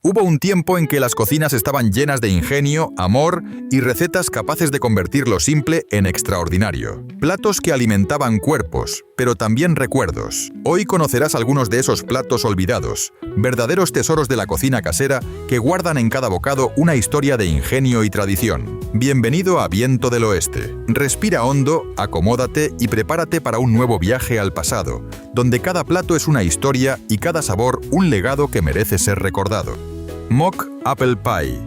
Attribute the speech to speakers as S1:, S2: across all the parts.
S1: Hubo un tiempo en que las cocinas estaban llenas de ingenio, amor y recetas capaces de convertir lo simple en extraordinario. Platos que alimentaban cuerpos, pero también recuerdos. Hoy conocerás algunos de esos platos olvidados, verdaderos tesoros de la cocina casera que guardan en cada bocado una historia de ingenio y tradición. Bienvenido a Viento del Oeste. Respira hondo, acomódate y prepárate para un nuevo viaje al pasado, donde cada plato es una historia y cada sabor un legado que merece ser recordado. Mock Apple Pie.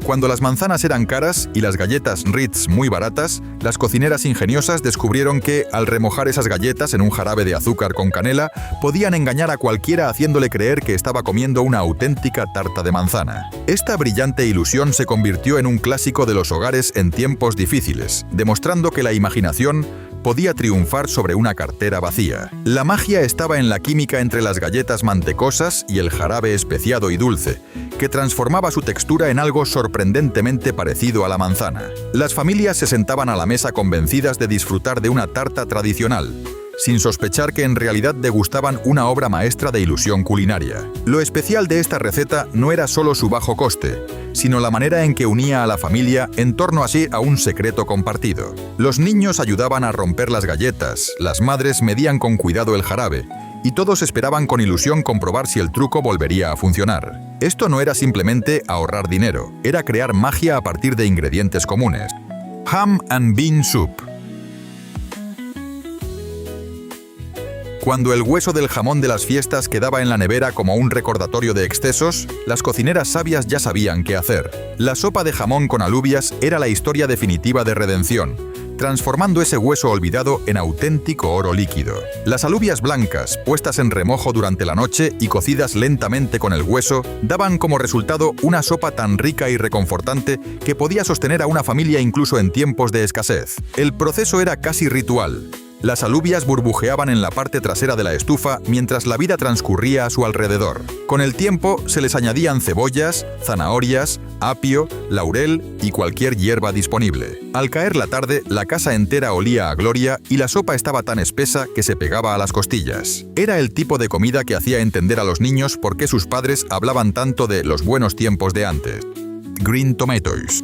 S1: Cuando las manzanas eran caras y las galletas Ritz muy baratas, las cocineras ingeniosas descubrieron que, al remojar esas galletas en un jarabe de azúcar con canela, podían engañar a cualquiera haciéndole creer que estaba comiendo una auténtica tarta de manzana. Esta brillante ilusión se convirtió en un clásico de los hogares en tiempos difíciles, demostrando que la imaginación podía triunfar sobre una cartera vacía. La magia estaba en la química entre las galletas mantecosas y el jarabe especiado y dulce, que transformaba su textura en algo sorprendentemente parecido a la manzana. Las familias se sentaban a la mesa convencidas de disfrutar de una tarta tradicional, sin sospechar que en realidad degustaban una obra maestra de ilusión culinaria. Lo especial de esta receta no era solo su bajo coste, sino la manera en que unía a la familia en torno así a un secreto compartido. Los niños ayudaban a romper las galletas, las madres medían con cuidado el jarabe, y todos esperaban con ilusión comprobar si el truco volvería a funcionar. Esto no era simplemente ahorrar dinero, era crear magia a partir de ingredientes comunes. Ham and Bean Soup. Cuando el hueso del jamón de las fiestas quedaba en la nevera como un recordatorio de excesos, las cocineras sabias ya sabían qué hacer. La sopa de jamón con alubias era la historia definitiva de redención, transformando ese hueso olvidado en auténtico oro líquido. Las alubias blancas, puestas en remojo durante la noche y cocidas lentamente con el hueso, daban como resultado una sopa tan rica y reconfortante que podía sostener a una familia incluso en tiempos de escasez. El proceso era casi ritual. Las alubias burbujeaban en la parte trasera de la estufa mientras la vida transcurría a su alrededor. Con el tiempo se les añadían cebollas, zanahorias, apio, laurel y cualquier hierba disponible. Al caer la tarde, la casa entera olía a gloria y la sopa estaba tan espesa que se pegaba a las costillas. Era el tipo de comida que hacía entender a los niños por qué sus padres hablaban tanto de los buenos tiempos de antes. Green tomatoes.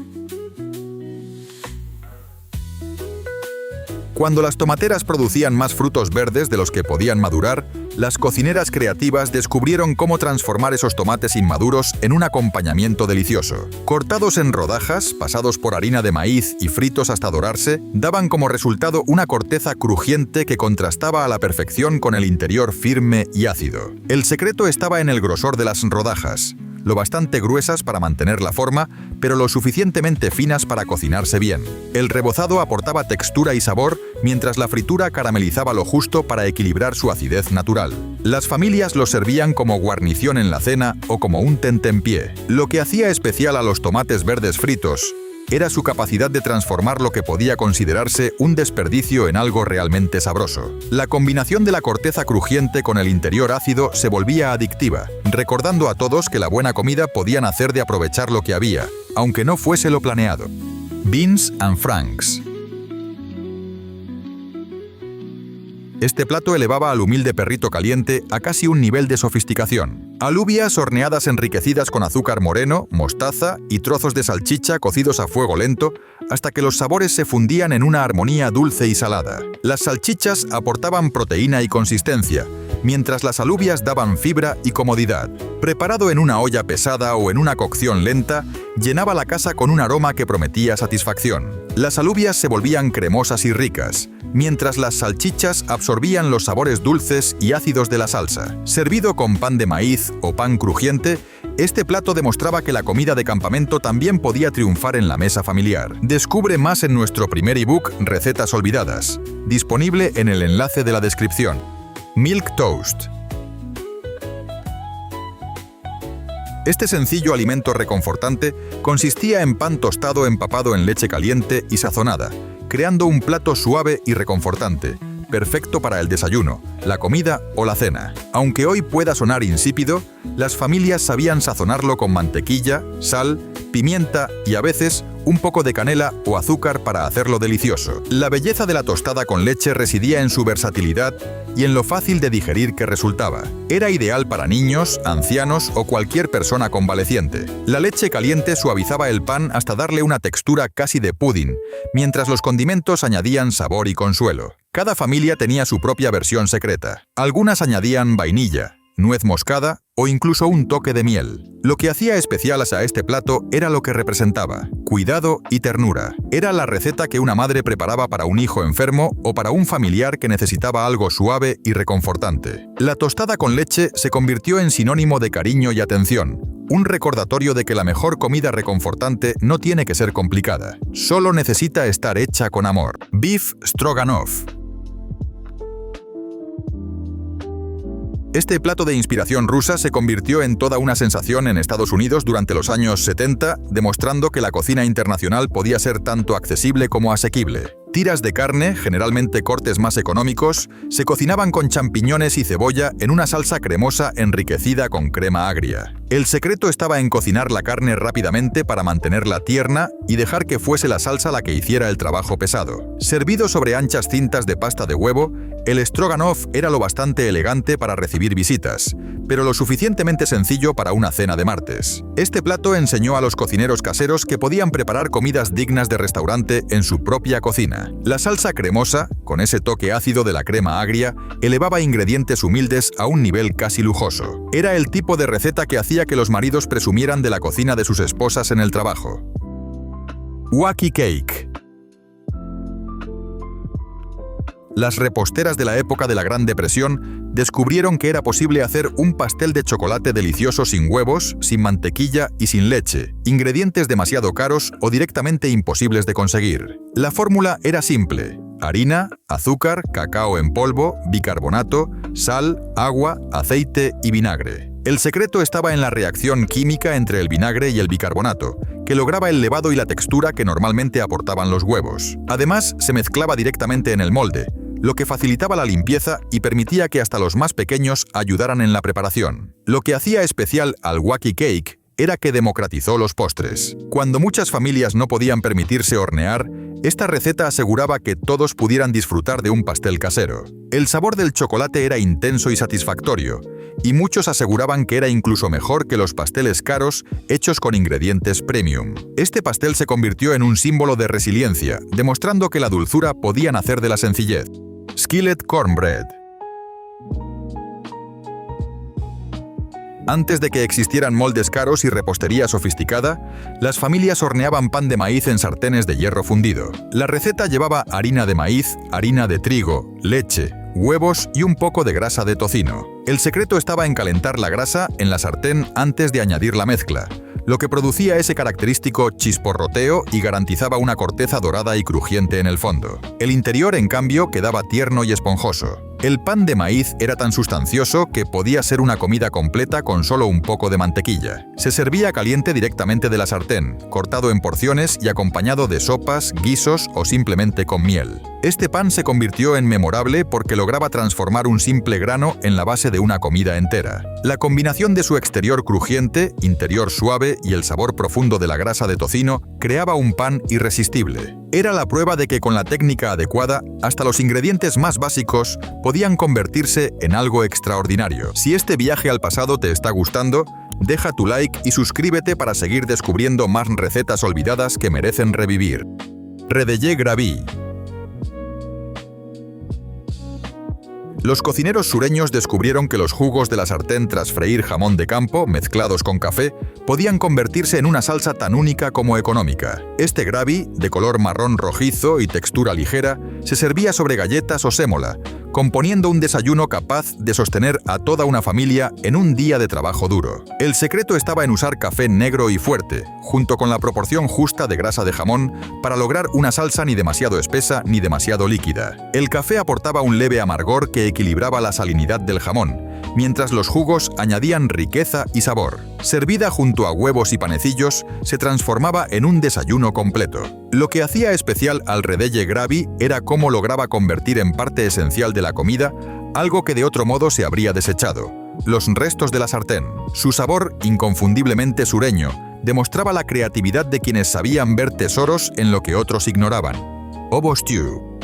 S1: Cuando las tomateras producían más frutos verdes de los que podían madurar, las cocineras creativas descubrieron cómo transformar esos tomates inmaduros en un acompañamiento delicioso. Cortados en rodajas, pasados por harina de maíz y fritos hasta dorarse, daban como resultado una corteza crujiente que contrastaba a la perfección con el interior firme y ácido. El secreto estaba en el grosor de las rodajas, lo bastante gruesas para mantener la forma, pero lo suficientemente finas para cocinarse bien. El rebozado aportaba textura y sabor, mientras la fritura caramelizaba lo justo para equilibrar su acidez natural. Las familias los servían como guarnición en la cena o como un tentempié. Lo que hacía especial a los tomates verdes fritos era su capacidad de transformar lo que podía considerarse un desperdicio en algo realmente sabroso. La combinación de la corteza crujiente con el interior ácido se volvía adictiva, recordando a todos que la buena comida podía nacer de aprovechar lo que había, aunque no fuese lo planeado. Beans and Franks. Este plato elevaba al humilde perrito caliente a casi un nivel de sofisticación. Alubias horneadas enriquecidas con azúcar moreno, mostaza y trozos de salchicha cocidos a fuego lento hasta que los sabores se fundían en una armonía dulce y salada. Las salchichas aportaban proteína y consistencia, mientras las alubias daban fibra y comodidad. Preparado en una olla pesada o en una cocción lenta, llenaba la casa con un aroma que prometía satisfacción. Las alubias se volvían cremosas y ricas, mientras las salchichas absorbían los sabores dulces y ácidos de la salsa. Servido con pan de maíz o pan crujiente, este plato demostraba que la comida de campamento también podía triunfar en la mesa familiar. Descubre más en nuestro primer ebook Recetas Olvidadas, disponible en el enlace de la descripción. Milk Toast. Este sencillo alimento reconfortante consistía en pan tostado empapado en leche caliente y sazonada, creando un plato suave y reconfortante, perfecto para el desayuno, la comida o la cena. Aunque hoy pueda sonar insípido, las familias sabían sazonarlo con mantequilla, sal, pimienta y a veces un poco de canela o azúcar para hacerlo delicioso. La belleza de la tostada con leche residía en su versatilidad y en lo fácil de digerir que resultaba. Era ideal para niños, ancianos o cualquier persona convaleciente. La leche caliente suavizaba el pan hasta darle una textura casi de pudding, mientras los condimentos añadían sabor y consuelo. Cada familia tenía su propia versión secreta. Algunas añadían vainilla, nuez moscada o incluso un toque de miel. Lo que hacía especiales a este plato era lo que representaba: cuidado y ternura. Era la receta que una madre preparaba para un hijo enfermo o para un familiar que necesitaba algo suave y reconfortante. La tostada con leche se convirtió en sinónimo de cariño y atención, un recordatorio de que la mejor comida reconfortante no tiene que ser complicada, solo necesita estar hecha con amor. Beef Stroganoff. Este plato de inspiración rusa se convirtió en toda una sensación en Estados Unidos durante los años 70, demostrando que la cocina internacional podía ser tanto accesible como asequible. Tiras de carne, generalmente cortes más económicos, se cocinaban con champiñones y cebolla en una salsa cremosa enriquecida con crema agria. El secreto estaba en cocinar la carne rápidamente para mantenerla tierna y dejar que fuese la salsa la que hiciera el trabajo pesado. Servido sobre anchas cintas de pasta de huevo, el stroganoff era lo bastante elegante para recibir visitas, pero lo suficientemente sencillo para una cena de martes. Este plato enseñó a los cocineros caseros que podían preparar comidas dignas de restaurante en su propia cocina. La salsa cremosa, con ese toque ácido de la crema agria, elevaba ingredientes humildes a un nivel casi lujoso. Era el tipo de receta que hacía que los maridos presumieran de la cocina de sus esposas en el trabajo. Wacky Cake. Las reposteras de la época de la Gran Depresión descubrieron que era posible hacer un pastel de chocolate delicioso sin huevos, sin mantequilla y sin leche, ingredientes demasiado caros o directamente imposibles de conseguir. La fórmula era simple: harina, azúcar, cacao en polvo, bicarbonato, sal, agua, aceite y vinagre. El secreto estaba en la reacción química entre el vinagre y el bicarbonato, que lograba el levado y la textura que normalmente aportaban los huevos. Además, se mezclaba directamente en el molde, lo que facilitaba la limpieza y permitía que hasta los más pequeños ayudaran en la preparación. Lo que hacía especial al Wacky Cake era que democratizó los postres. Cuando muchas familias no podían permitirse hornear, esta receta aseguraba que todos pudieran disfrutar de un pastel casero. El sabor del chocolate era intenso y satisfactorio, y muchos aseguraban que era incluso mejor que los pasteles caros hechos con ingredientes premium. Este pastel se convirtió en un símbolo de resiliencia, demostrando que la dulzura podía nacer de la sencillez. Skillet Cornbread. Antes de que existieran moldes caros y repostería sofisticada, las familias horneaban pan de maíz en sartenes de hierro fundido. La receta llevaba harina de maíz, harina de trigo, leche, huevos y un poco de grasa de tocino. El secreto estaba en calentar la grasa en la sartén antes de añadir la mezcla, lo que producía ese característico chisporroteo y garantizaba una corteza dorada y crujiente en el fondo. El interior, en cambio, quedaba tierno y esponjoso. El pan de maíz era tan sustancioso que podía ser una comida completa con solo un poco de mantequilla. Se servía caliente directamente de la sartén, cortado en porciones y acompañado de sopas, guisos o simplemente con miel. Este pan se convirtió en memorable porque lograba transformar un simple grano en la base de una comida entera. La combinación de su exterior crujiente, interior suave y el sabor profundo de la grasa de tocino creaba un pan irresistible. Era la prueba de que con la técnica adecuada, hasta los ingredientes más básicos podían convertirse en algo extraordinario. Si este viaje al pasado te está gustando, deja tu like y suscríbete para seguir descubriendo más recetas olvidadas que merecen revivir. Redellé Gravy. Los cocineros sureños descubrieron que los jugos de la sartén tras freír jamón de campo, mezclados con café, podían convertirse en una salsa tan única como económica. Este gravy, de color marrón rojizo y textura ligera, se servía sobre galletas o sémola, componiendo un desayuno capaz de sostener a toda una familia en un día de trabajo duro. El secreto estaba en usar café negro y fuerte, junto con la proporción justa de grasa de jamón, para lograr una salsa ni demasiado espesa ni demasiado líquida. El café aportaba un leve amargor que equilibraba la salinidad del jamón, mientras los jugos añadían riqueza y sabor. Servida junto a huevos y panecillos, se transformaba en un desayuno completo. Lo que hacía especial al redellé gravy era cómo lograba convertir en parte esencial de la comida algo que de otro modo se habría desechado: los restos de la sartén. Su sabor, inconfundiblemente sureño, demostraba la creatividad de quienes sabían ver tesoros en lo que otros ignoraban. Ovo stew.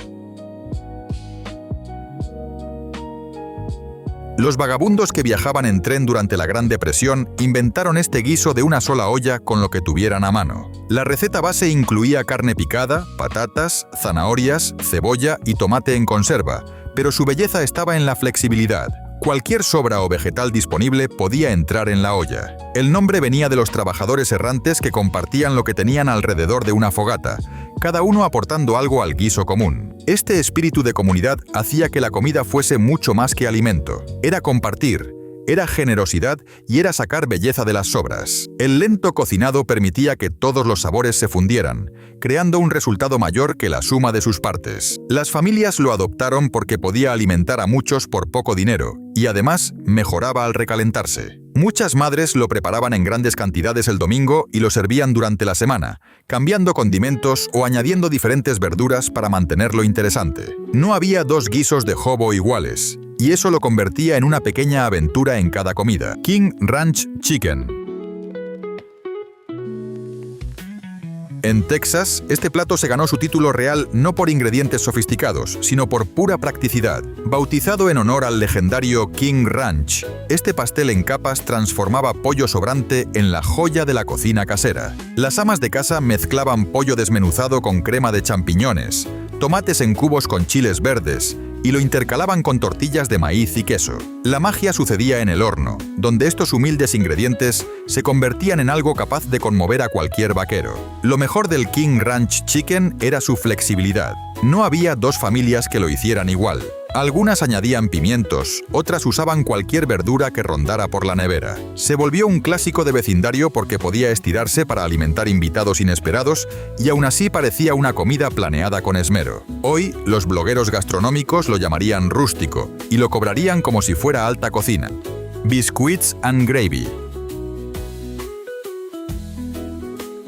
S1: Los vagabundos que viajaban en tren durante la Gran Depresión inventaron este guiso de una sola olla con lo que tuvieran a mano. La receta base incluía carne picada, patatas, zanahorias, cebolla y tomate en conserva, pero su belleza estaba en la flexibilidad. Cualquier sobra o vegetal disponible podía entrar en la olla. El nombre venía de los trabajadores errantes que compartían lo que tenían alrededor de una fogata, cada uno aportando algo al guiso común. Este espíritu de comunidad hacía que la comida fuese mucho más que alimento. Era compartir, era generosidad y era sacar belleza de las sobras. El lento cocinado permitía que todos los sabores se fundieran, creando un resultado mayor que la suma de sus partes. Las familias lo adoptaron porque podía alimentar a muchos por poco dinero y además mejoraba al recalentarse. Muchas madres lo preparaban en grandes cantidades el domingo y lo servían durante la semana, cambiando condimentos o añadiendo diferentes verduras para mantenerlo interesante. No había dos guisos de hobo iguales, y eso lo convertía en una pequeña aventura en cada comida. King Ranch Chicken. En Texas, este plato se ganó su título real no por ingredientes sofisticados, sino por pura practicidad. Bautizado en honor al legendario King Ranch, este pastel en capas transformaba pollo sobrante en la joya de la cocina casera. Las amas de casa mezclaban pollo desmenuzado con crema de champiñones, tomates en cubos con chiles verdes, y lo intercalaban con tortillas de maíz y queso. La magia sucedía en el horno, donde estos humildes ingredientes se convertían en algo capaz de conmover a cualquier vaquero. Lo mejor del King Ranch Chicken era su flexibilidad. No había dos familias que lo hicieran igual. Algunas añadían pimientos, otras usaban cualquier verdura que rondara por la nevera. Se volvió un clásico de vecindario porque podía estirarse para alimentar invitados inesperados y aún así parecía una comida planeada con esmero. Hoy, los blogueros gastronómicos lo llamarían rústico y lo cobrarían como si fuera alta cocina. Biscuits and gravy.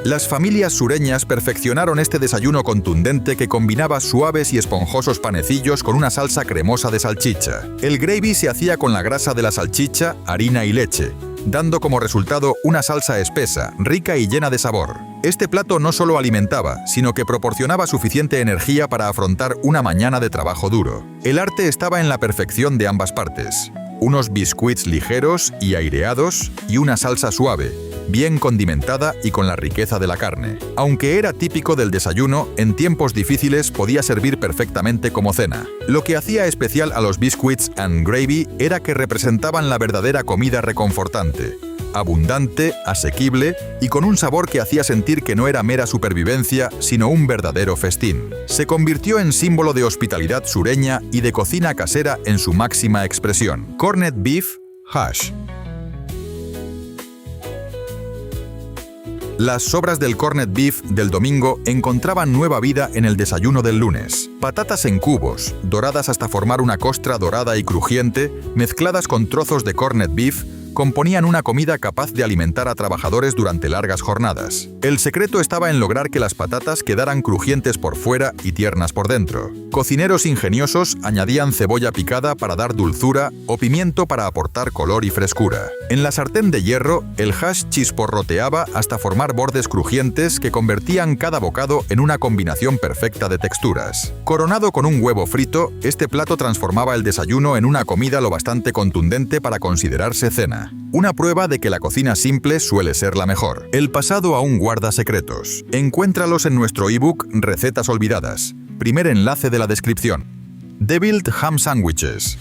S1: Las familias sureñas perfeccionaron este desayuno contundente que combinaba suaves y esponjosos panecillos con una salsa cremosa de salchicha. El gravy se hacía con la grasa de la salchicha, harina y leche, dando como resultado una salsa espesa, rica y llena de sabor. Este plato no solo alimentaba, sino que proporcionaba suficiente energía para afrontar una mañana de trabajo duro. El arte estaba en la perfección de ambas partes. Unos biscuits ligeros y aireados y una salsa suave, bien condimentada y con la riqueza de la carne. Aunque era típico del desayuno, en tiempos difíciles podía servir perfectamente como cena. Lo que hacía especial a los biscuits and gravy era que representaban la verdadera comida reconfortante. Abundante, asequible y con un sabor que hacía sentir que no era mera supervivencia, sino un verdadero festín. Se convirtió en símbolo de hospitalidad sureña y de cocina casera en su máxima expresión. Corned beef, hash. Las sobras del corned beef del domingo encontraban nueva vida en el desayuno del lunes. Patatas en cubos, doradas hasta formar una costra dorada y crujiente, mezcladas con trozos de corned beef, componían una comida capaz de alimentar a trabajadores durante largas jornadas. El secreto estaba en lograr que las patatas quedaran crujientes por fuera y tiernas por dentro. Cocineros ingeniosos añadían cebolla picada para dar dulzura o pimiento para aportar color y frescura. En la sartén de hierro, el hash chisporroteaba hasta formar bordes crujientes que convertían cada bocado en una combinación perfecta de texturas. Coronado con un huevo frito, este plato transformaba el desayuno en una comida lo bastante contundente para considerarse cena. Una prueba de que la cocina simple suele ser la mejor. El pasado aún guarda secretos. Encuéntralos en nuestro ebook Recetas Olvidadas. Primer enlace de la descripción. Deviled Ham Sandwiches.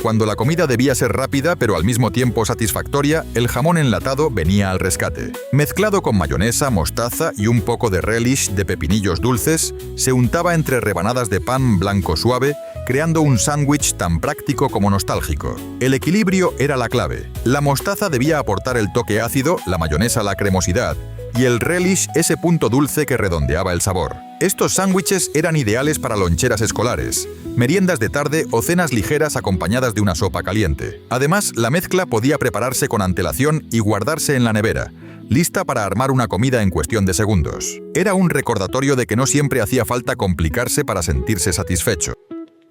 S1: Cuando la comida debía ser rápida pero al mismo tiempo satisfactoria, el jamón enlatado venía al rescate. Mezclado con mayonesa, mostaza y un poco de relish de pepinillos dulces, se untaba entre rebanadas de pan blanco suave, creando un sándwich tan práctico como nostálgico. El equilibrio era la clave. La mostaza debía aportar el toque ácido, la mayonesa la cremosidad, y el relish ese punto dulce que redondeaba el sabor. Estos sándwiches eran ideales para loncheras escolares, meriendas de tarde o cenas ligeras acompañadas de una sopa caliente. Además, la mezcla podía prepararse con antelación y guardarse en la nevera, lista para armar una comida en cuestión de segundos. Era un recordatorio de que no siempre hacía falta complicarse para sentirse satisfecho.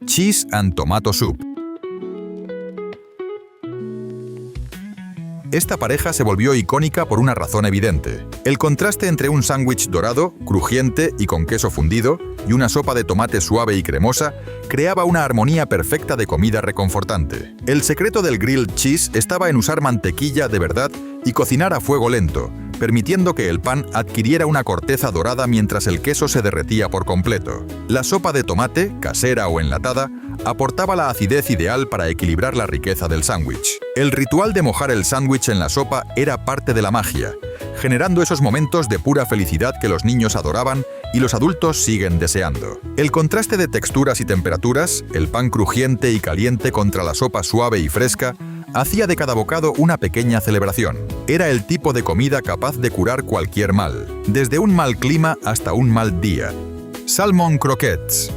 S1: Cheese and Tomato Soup. Esta pareja se volvió icónica por una razón evidente. El contraste entre un sándwich dorado, crujiente y con queso fundido, y una sopa de tomate suave y cremosa, creaba una armonía perfecta de comida reconfortante. El secreto del grilled cheese estaba en usar mantequilla de verdad y cocinar a fuego lento, permitiendo que el pan adquiriera una corteza dorada mientras el queso se derretía por completo. La sopa de tomate, casera o enlatada, aportaba la acidez ideal para equilibrar la riqueza del sándwich. El ritual de mojar el sándwich en la sopa era parte de la magia, generando esos momentos de pura felicidad que los niños adoraban y los adultos siguen deseando. El contraste de texturas y temperaturas, el pan crujiente y caliente contra la sopa suave y fresca, hacía de cada bocado una pequeña celebración. Era el tipo de comida capaz de curar cualquier mal, desde un mal clima hasta un mal día. Salmon croquettes.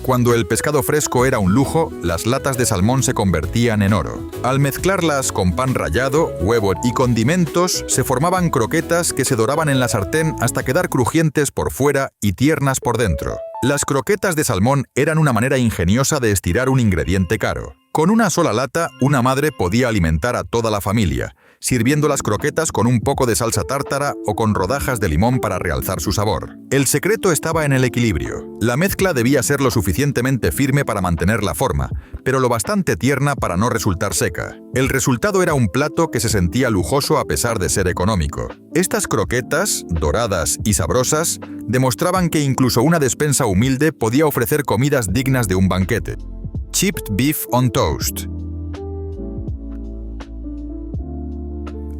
S1: Cuando el pescado fresco era un lujo, las latas de salmón se convertían en oro. Al mezclarlas con pan rallado, huevo y condimentos, se formaban croquetas que se doraban en la sartén hasta quedar crujientes por fuera y tiernas por dentro. Las croquetas de salmón eran una manera ingeniosa de estirar un ingrediente caro. Con una sola lata, una madre podía alimentar a toda la familia, sirviendo las croquetas con un poco de salsa tártara o con rodajas de limón para realzar su sabor. El secreto estaba en el equilibrio. La mezcla debía ser lo suficientemente firme para mantener la forma, pero lo bastante tierna para no resultar seca. El resultado era un plato que se sentía lujoso a pesar de ser económico. Estas croquetas, doradas y sabrosas, demostraban que incluso una despensa humilde podía ofrecer comidas dignas de un banquete. Chipped beef on toast.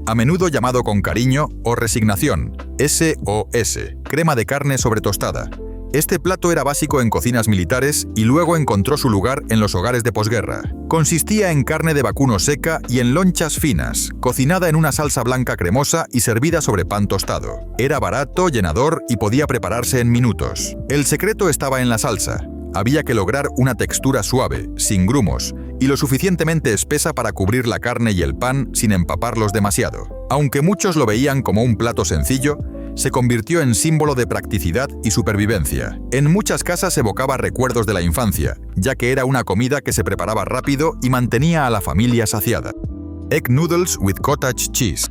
S1: A menudo llamado con cariño o resignación, SOS, crema de carne sobre tostada. Este plato era básico en cocinas militares y luego encontró su lugar en los hogares de posguerra. Consistía en carne de vacuno seca y en lonchas finas, cocinada en una salsa blanca cremosa y servida sobre pan tostado. Era barato, llenador y podía prepararse en minutos. El secreto estaba en la salsa. Había que lograr una textura suave, sin grumos, y lo suficientemente espesa para cubrir la carne y el pan sin empaparlos demasiado. Aunque muchos lo veían como un plato sencillo, se convirtió en símbolo de practicidad y supervivencia. En muchas casas evocaba recuerdos de la infancia, ya que era una comida que se preparaba rápido y mantenía a la familia saciada. Egg noodles with cottage cheese.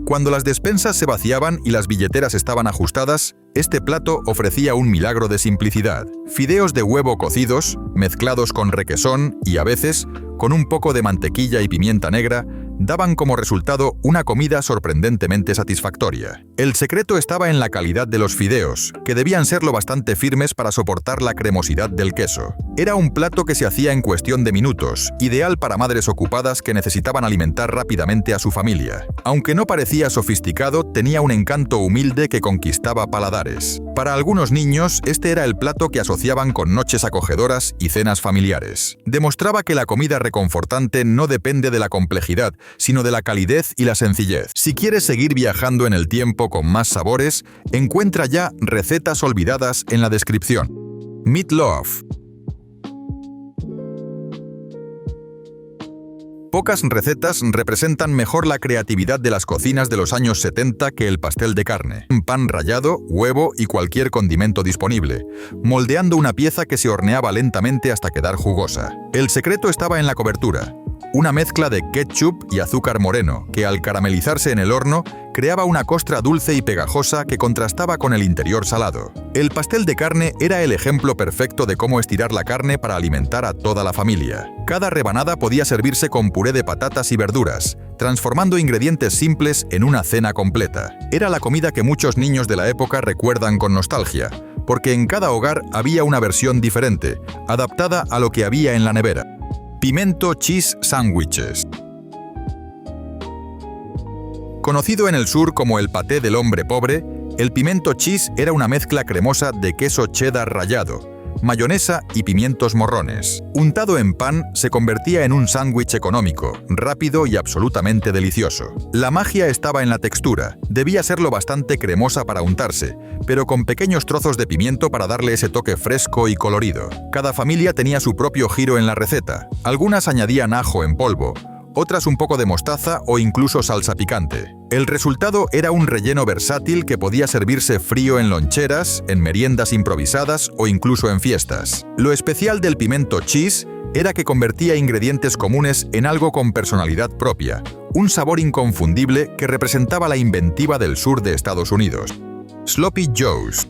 S1: Cuando las despensas se vaciaban y las billeteras estaban ajustadas, este plato ofrecía un milagro de simplicidad. Fideos de huevo cocidos, mezclados con requesón y, a veces, con un poco de mantequilla y pimienta negra, daban como resultado una comida sorprendentemente satisfactoria. El secreto estaba en la calidad de los fideos, que debían ser lo bastante firmes para soportar la cremosidad del queso. Era un plato que se hacía en cuestión de minutos, ideal para madres ocupadas que necesitaban alimentar rápidamente a su familia. Aunque no parecía sofisticado, tenía un encanto humilde que conquistaba paladares. Para algunos niños, este era el plato que asociaban con noches acogedoras y cenas familiares. Demostraba que la comida reconfortante no depende de la complejidad, sino de la calidez y la sencillez. Si quieres seguir viajando en el tiempo con más sabores, encuentra ya recetas olvidadas en la descripción. Meatloaf. Pocas recetas representan mejor la creatividad de las cocinas de los años 70 que el pastel de carne. Pan rallado, huevo y cualquier condimento disponible, moldeando una pieza que se horneaba lentamente hasta quedar jugosa. El secreto estaba en la cobertura. Una mezcla de ketchup y azúcar moreno, que al caramelizarse en el horno, creaba una costra dulce y pegajosa que contrastaba con el interior salado. El pastel de carne era el ejemplo perfecto de cómo estirar la carne para alimentar a toda la familia. Cada rebanada podía servirse con puré de patatas y verduras, transformando ingredientes simples en una cena completa. Era la comida que muchos niños de la época recuerdan con nostalgia, porque en cada hogar había una versión diferente, adaptada a lo que había en la nevera. Pimento cheese sandwiches. Conocido en el sur como el paté del hombre pobre, el pimento cheese era una mezcla cremosa de queso cheddar rallado, mayonesa y pimientos morrones. Untado en pan, se convertía en un sándwich económico, rápido y absolutamente delicioso. La magia estaba en la textura. Debía serlo bastante cremosa para untarse, pero con pequeños trozos de pimiento para darle ese toque fresco y colorido. Cada familia tenía su propio giro en la receta. Algunas añadían ajo en polvo, otras un poco de mostaza o incluso salsa picante. El resultado era un relleno versátil que podía servirse frío en loncheras, en meriendas improvisadas o incluso en fiestas. Lo especial del pimento cheese era que convertía ingredientes comunes en algo con personalidad propia, un sabor inconfundible que representaba la inventiva del sur de Estados Unidos. Sloppy Joes.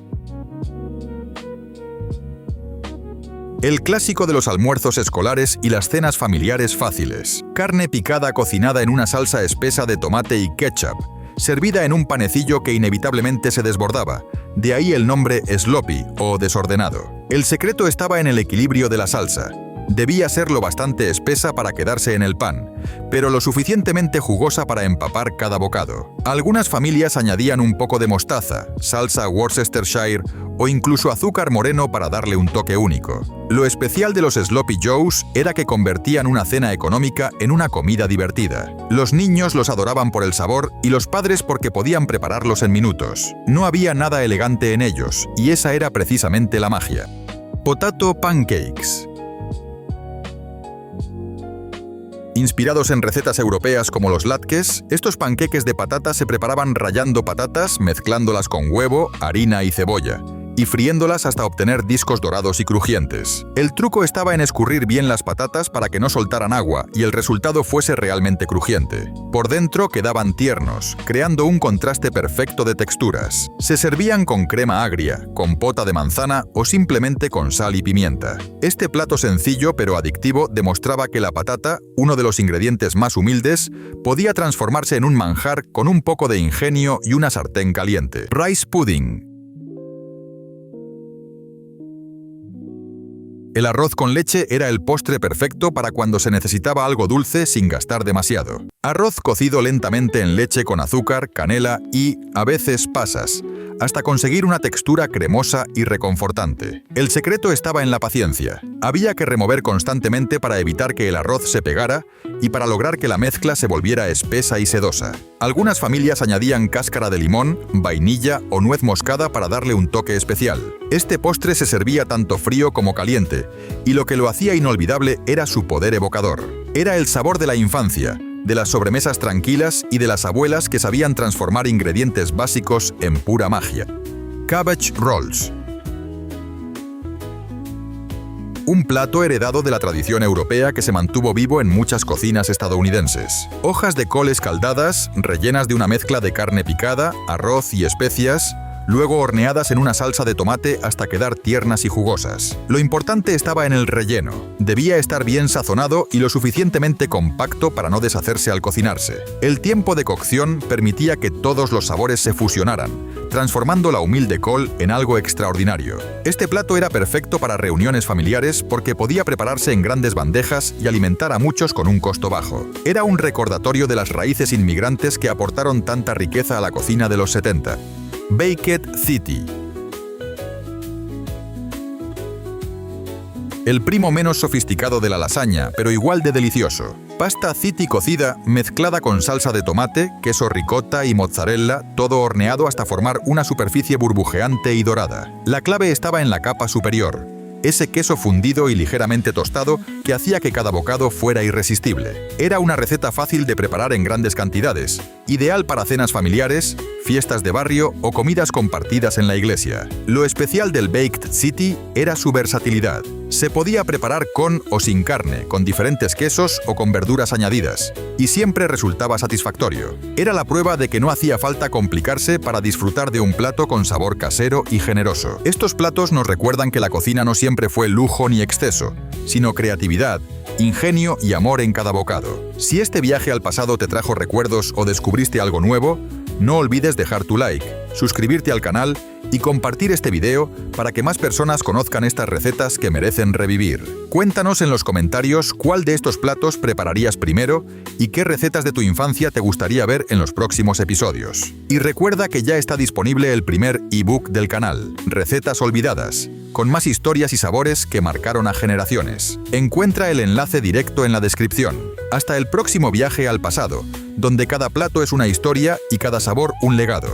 S1: El clásico de los almuerzos escolares y las cenas familiares fáciles. Carne picada cocinada en una salsa espesa de tomate y ketchup, servida en un panecillo que inevitablemente se desbordaba. De ahí el nombre sloppy o desordenado. El secreto estaba en el equilibrio de la salsa. Debía ser lo bastante espesa para quedarse en el pan, pero lo suficientemente jugosa para empapar cada bocado. Algunas familias añadían un poco de mostaza, salsa Worcestershire o incluso azúcar moreno para darle un toque único. Lo especial de los Sloppy Joes era que convertían una cena económica en una comida divertida. Los niños los adoraban por el sabor y los padres porque podían prepararlos en minutos. No había nada elegante en ellos, y esa era precisamente la magia. Potato Pancakes. Inspirados en recetas europeas como los latkes, estos panqueques de patata se preparaban rallando patatas, mezclándolas con huevo, harina y cebolla, y friéndolas hasta obtener discos dorados y crujientes. El truco estaba en escurrir bien las patatas para que no soltaran agua y el resultado fuese realmente crujiente. Por dentro quedaban tiernos, creando un contraste perfecto de texturas. Se servían con crema agria, compota de manzana o simplemente con sal y pimienta. Este plato sencillo pero adictivo demostraba que la patata, uno de los ingredientes más humildes, podía transformarse en un manjar con un poco de ingenio y una sartén caliente. Rice pudding. El arroz con leche era el postre perfecto para cuando se necesitaba algo dulce sin gastar demasiado. Arroz cocido lentamente en leche con azúcar, canela y, a veces, pasas, hasta conseguir una textura cremosa y reconfortante. El secreto estaba en la paciencia. Había que remover constantemente para evitar que el arroz se pegara y para lograr que la mezcla se volviera espesa y sedosa. Algunas familias añadían cáscara de limón, vainilla o nuez moscada para darle un toque especial. Este postre se servía tanto frío como caliente, y lo que lo hacía inolvidable era su poder evocador. Era el sabor de la infancia, de las sobremesas tranquilas y de las abuelas que sabían transformar ingredientes básicos en pura magia. Cabbage Rolls. Un plato heredado de la tradición europea que se mantuvo vivo en muchas cocinas estadounidenses. Hojas de col escaldadas, rellenas de una mezcla de carne picada, arroz y especias, luego horneadas en una salsa de tomate hasta quedar tiernas y jugosas. Lo importante estaba en el relleno. Debía estar bien sazonado y lo suficientemente compacto para no deshacerse al cocinarse. El tiempo de cocción permitía que todos los sabores se fusionaran, transformando la humilde col en algo extraordinario. Este plato era perfecto para reuniones familiares porque podía prepararse en grandes bandejas y alimentar a muchos con un costo bajo. Era un recordatorio de las raíces inmigrantes que aportaron tanta riqueza a la cocina de los 70. Baked Ziti. El primo menos sofisticado de la lasaña, pero igual de delicioso. Pasta ziti cocida mezclada con salsa de tomate, queso ricota y mozzarella, todo horneado hasta formar una superficie burbujeante y dorada. La clave estaba en la capa superior, ese queso fundido y ligeramente tostado que hacía que cada bocado fuera irresistible. Era una receta fácil de preparar en grandes cantidades, ideal para cenas familiares, fiestas de barrio o comidas compartidas en la iglesia. Lo especial del Baked Ziti era su versatilidad. Se podía preparar con o sin carne, con diferentes quesos o con verduras añadidas, y siempre resultaba satisfactorio. Era la prueba de que no hacía falta complicarse para disfrutar de un plato con sabor casero y generoso. Estos platos nos recuerdan que la cocina no siempre fue lujo ni exceso, sino creatividad, ingenio y amor en cada bocado. Si este viaje al pasado te trajo recuerdos o descubriste algo nuevo, no olvides dejar tu like, suscribirte al canal y compartir este video para que más personas conozcan estas recetas que merecen revivir. Cuéntanos en los comentarios cuál de estos platos prepararías primero y qué recetas de tu infancia te gustaría ver en los próximos episodios. Y recuerda que ya está disponible el primer ebook del canal, Recetas Olvidadas, con más historias y sabores que marcaron a generaciones. Encuentra el enlace directo en la descripción. Hasta el próximo viaje al pasado, donde cada plato es una historia y cada sabor un legado.